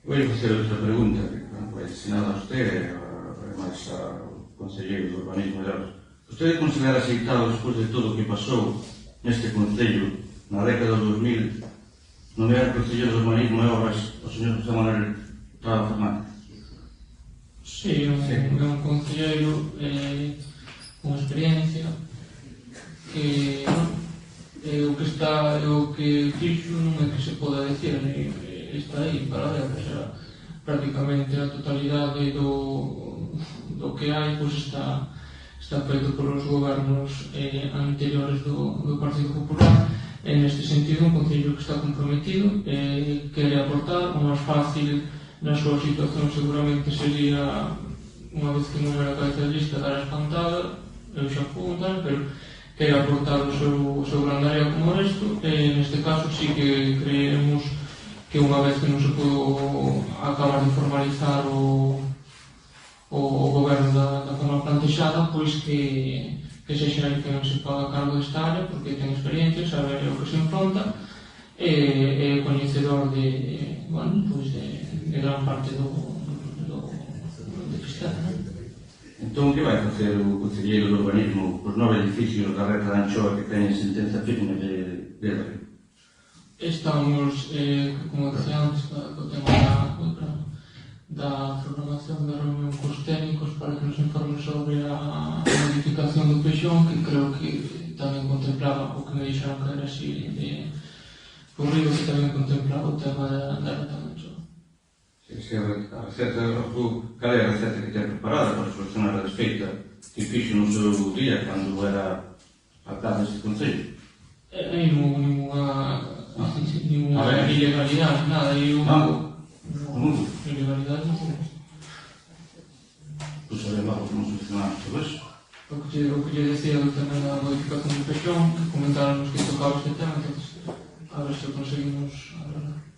Voy a facer outra pregunta que vai destinada a usted e máis ao Conselleiro de Urbanismo de Ordes. Usted considera aceitado, despois de todo o que pasou neste Concello na década de 2000, nomear Conselleiro de Urbanismo e Obras o señor José Manuel Traba Fernández? Sí, é un concelleiro con experiencia que o que fixo non é que se poda decir, está aí para ver, o sea, prácticamente a totalidade do que hai está feito polos gobernos anteriores do Partido Popular. Neste sentido, un concello que está comprometido, quere aportar. O máis fácil na súa situación seguramente sería, unha vez que non era a cabeza de lista, dar a espantada, eu xa apuntan, pero quere aportar o seu grande área como isto. Neste caso sí que creemos que unha vez que non se pudo acabar de formalizar o goberno da forma plantexada, pois que sexa el que non se paga cargo desta área, porque ten experiencia, sabe o que se enfronta, e coñecedor de gran parte do fiscal. Entón, que vai facer o Concelleiro de Urbanismo cos 9 edificios da Reta de Anchoa que teñen sentenza firme de rei? Estamos, como decía antes, co tema da programación da reunión cos técnicos para que nos informen sobre a modificación do peixón, que creo que tamén contemplaba o que me dixeron que era así por río, que tamén contemplaba o tema da Reta de Anchoa. A receta, cal é a receta que ten preparada para solucionar a desfeita que fixo no seu día cando era alcalde deste Concello? Hai ninguna ilegalidade, nada, hai ilegalidade non sei. Pois sabemos como solucionar todo eso. O que lle decía do tema da modificación do peixón, que comentaron que tocaba este tema, entonces a ver se conseguimos hablar.